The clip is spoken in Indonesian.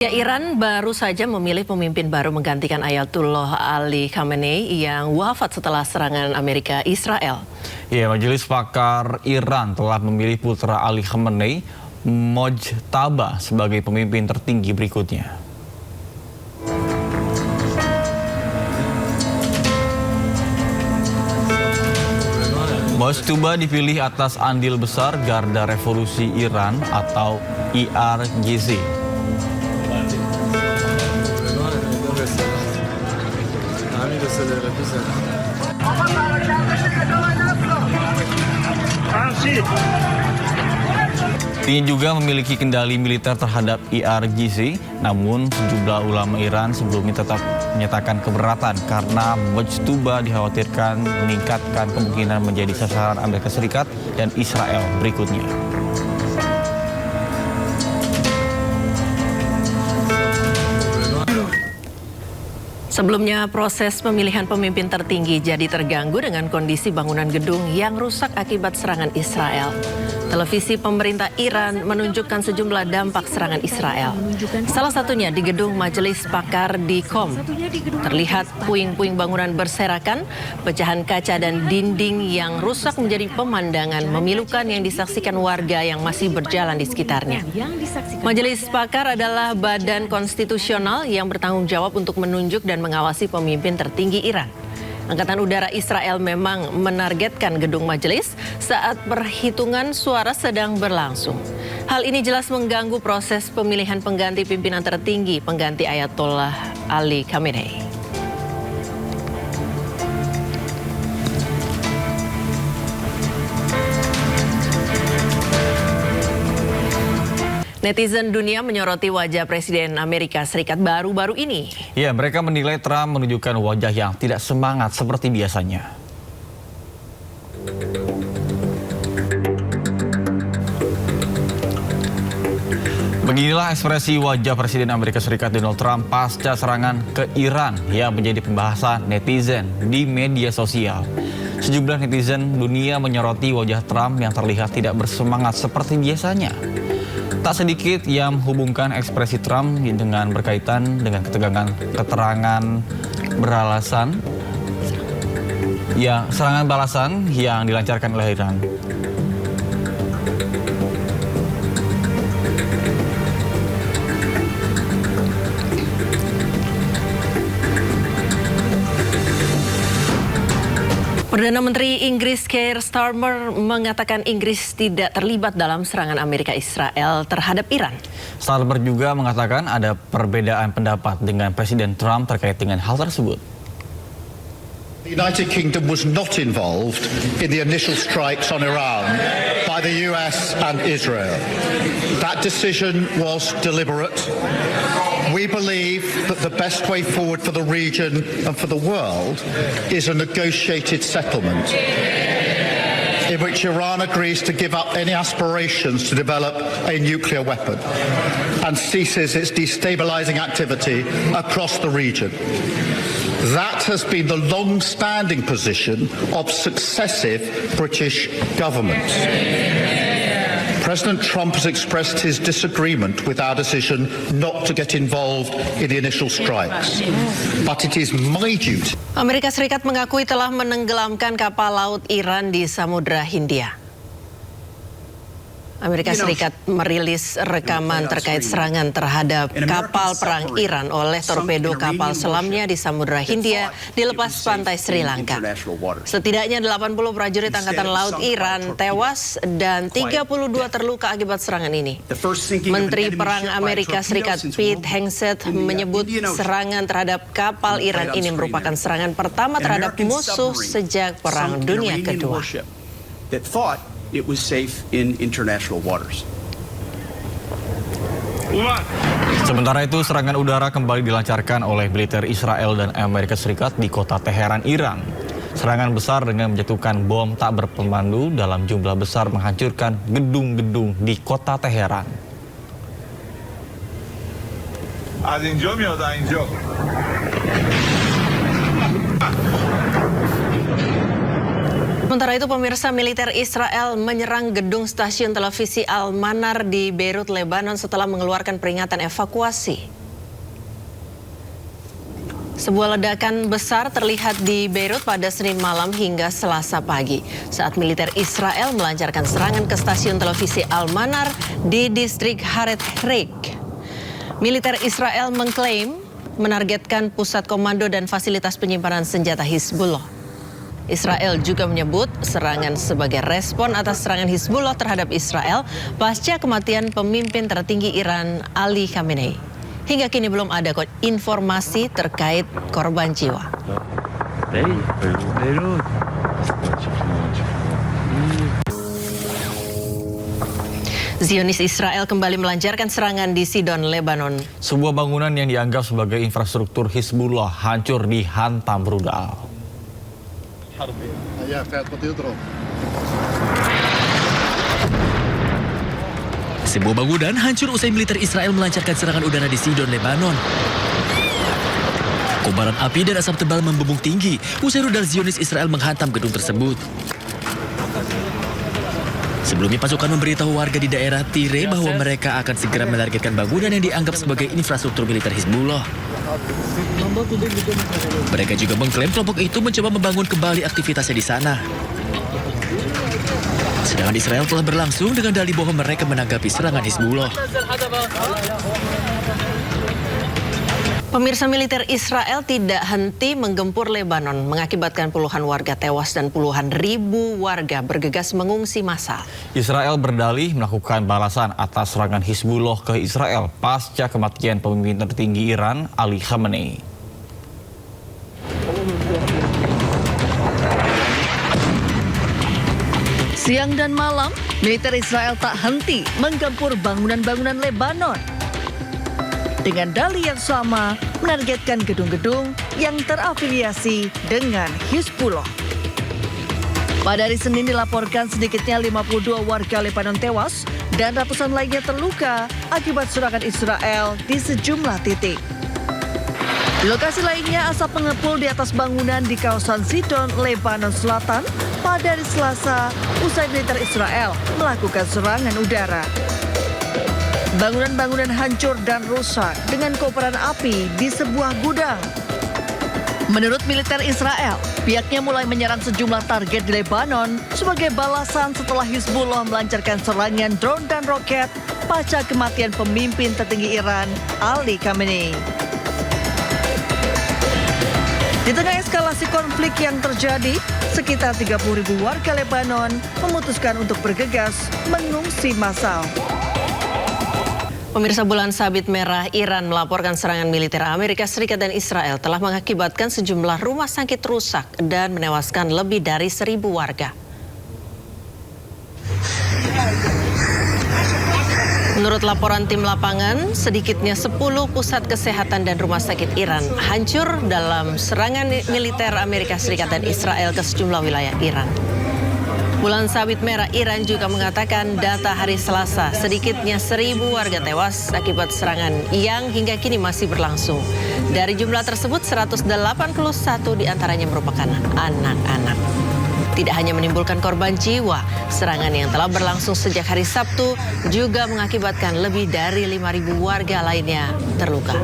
Ya, Iran baru saja memilih pemimpin baru menggantikan Ayatollah Ali Khamenei yang wafat setelah serangan Amerika Israel. Ya, Majelis Pakar Iran telah memilih putra Ali Khamenei, Mojtaba, sebagai pemimpin tertinggi berikutnya. Mojtaba dipilih atas andil besar Garda Revolusi Iran atau IRGC. Ini juga memiliki kendali militer terhadap IRGC, namun sejumlah ulama Iran sebelumnya tetap menyatakan keberatan karena Mojtaba dikhawatirkan meningkatkan kemungkinan menjadi sasaran Amerika Serikat dan Israel berikutnya. Sebelumnya, proses pemilihan pemimpin tertinggi jadi terganggu dengan kondisi bangunan gedung yang rusak akibat serangan Israel. Televisi pemerintah Iran menunjukkan sejumlah dampak serangan Israel. Salah satunya di gedung Majelis Pakar di Qom. Terlihat puing-puing bangunan berserakan, pecahan kaca dan dinding yang rusak menjadi pemandangan memilukan yang disaksikan warga yang masih berjalan di sekitarnya. Majelis Pakar adalah badan konstitusional yang bertanggung jawab untuk menunjuk dan mengawasi pemimpin tertinggi Iran. Angkatan Udara Israel memang menargetkan gedung majelis saat perhitungan suara sedang berlangsung. Hal ini jelas mengganggu proses pemilihan pengganti pimpinan tertinggi pengganti Ayatollah Ali Khamenei. Netizen dunia menyoroti wajah Presiden Amerika Serikat baru-baru ini. Ya, mereka menilai Trump menunjukkan wajah yang tidak semangat seperti biasanya. Beginilah ekspresi wajah Presiden Amerika Serikat Donald Trump pasca serangan ke Iran yang menjadi pembahasan netizen di media sosial. Sejumlah netizen dunia menyoroti wajah Trump yang terlihat tidak bersemangat seperti biasanya. Tak sedikit yang menghubungkan ekspresi Trump dengan berkaitan dengan keterangan beralasan serangan balasan yang dilancarkan oleh Iran. Perdana Menteri Inggris Keir Starmer mengatakan Inggris tidak terlibat dalam serangan Amerika Israel terhadap Iran. Starmer juga mengatakan ada perbedaan pendapat dengan Presiden Trump terkait dengan hal tersebut. The United Kingdom was not involved in the initial strikes on Iran by the US and Israel. That decision was deliberate. We believe that the best way forward for the region and for the world is a negotiated settlement in which Iran agrees to give up any aspirations to develop a nuclear weapon and ceases its destabilizing activity across the region. That has been the long-standing position of successive British governments. President Trump has expressed his disagreement with our decision not to get involved in the initial strikes. But it is my duty. Amerika Serikat mengakui telah menenggelamkan kapal laut Iran di Samudra Hindia. Amerika Serikat merilis rekaman terkait serangan terhadap kapal perang Iran oleh torpedo kapal selamnya di Samudra Hindia di lepas pantai Sri Lanka. Setidaknya 80 prajurit Angkatan Laut Iran tewas dan 32 terluka akibat serangan ini. Menteri Perang Amerika Serikat Pete Hegseth menyebut serangan terhadap kapal Iran ini merupakan serangan pertama terhadap musuh sejak Perang Dunia Kedua. It was safe in international waters. Sementara itu, serangan udara kembali dilancarkan oleh militer Israel dan Amerika Serikat di kota Teheran, Iran. Serangan besar dengan menjatuhkan bom tak berpemandu dalam jumlah besar menghancurkan gedung-gedung di kota Teheran. Sementara itu, pemirsa, militer Israel menyerang gedung stasiun televisi Al-Manar di Beirut, Lebanon setelah mengeluarkan peringatan evakuasi. Sebuah ledakan besar terlihat di Beirut pada Senin malam hingga Selasa pagi saat militer Israel melancarkan serangan ke stasiun televisi Al-Manar di distrik Haret Reik. Militer Israel mengklaim menargetkan pusat komando dan fasilitas penyimpanan senjata Hizbullah. Israel juga menyebut serangan sebagai respon atas serangan Hizbullah terhadap Israel pasca kematian pemimpin tertinggi Iran Ali Khamenei. Hingga kini belum ada informasi terkait korban jiwa. Zionis Israel kembali melancarkan serangan di Sidon, Lebanon. Sebuah bangunan yang dianggap sebagai infrastruktur Hizbullah hancur dihantam rudal. Sebuah bangunan hancur usai militer Israel melancarkan serangan udara di Sidon, Lebanon. Kobaran api dan asap tebal membubung tinggi usai rudal Zionis Israel menghantam gedung tersebut. Sebelumnya pasukan memberitahu warga di daerah Tire bahwa mereka akan segera menargetkan bangunan yang dianggap sebagai infrastruktur militer Hizbullah. Mereka juga mengklaim kelompok itu mencoba membangun kembali aktivitasnya di sana. Sedangkan Israel telah berlangsung dengan dalih bahwa mereka menanggapi serangan Hizbullah. Pemirsa, militer Israel tidak henti menggempur Lebanon, mengakibatkan puluhan warga tewas dan puluhan ribu warga bergegas mengungsi massal. Israel berdalih melakukan balasan atas serangan Hizbullah ke Israel pasca kematian pemimpin tertinggi Iran Ali Khamenei. Siang dan malam, militer Israel tak henti menggempur bangunan-bangunan Lebanon. Dengan dalih yang sama, menargetkan gedung-gedung yang terafiliasi dengan Hizbullah. Pada hari Senin dilaporkan sedikitnya 52 warga Lebanon tewas dan ratusan lainnya terluka akibat serangan Israel di sejumlah titik. Di lokasi lainnya, asap mengepul di atas bangunan di kawasan Sidon, Lebanon Selatan pada hari Selasa usai militer Israel melakukan serangan udara. Bangunan-bangunan hancur dan rusak dengan kobaran api di sebuah gudang. Menurut militer Israel, pihaknya mulai menyerang sejumlah target di Lebanon sebagai balasan setelah Hizbullah melancarkan serangan drone dan roket pasca kematian pemimpin tertinggi Iran Ali Khamenei. Di tengah eskalasi konflik yang terjadi, sekitar 30.000 warga Lebanon memutuskan untuk bergegas mengungsi massal. Pemirsa, bulan sabit merah Iran melaporkan serangan militer Amerika Serikat dan Israel telah mengakibatkan sejumlah rumah sakit rusak dan menewaskan lebih dari 1.000 warga. Menurut laporan tim lapangan, sedikitnya 10 pusat kesehatan dan rumah sakit Iran hancur dalam serangan militer Amerika Serikat dan Israel ke sejumlah wilayah Iran. Bulan sabit merah Iran juga mengatakan data hari Selasa sedikitnya 1.000 warga tewas akibat serangan yang hingga kini masih berlangsung. Dari jumlah tersebut 181 diantaranya merupakan anak-anak. Tidak hanya menimbulkan korban jiwa, serangan yang telah berlangsung sejak hari Sabtu juga mengakibatkan lebih dari 5.000 warga lainnya terluka.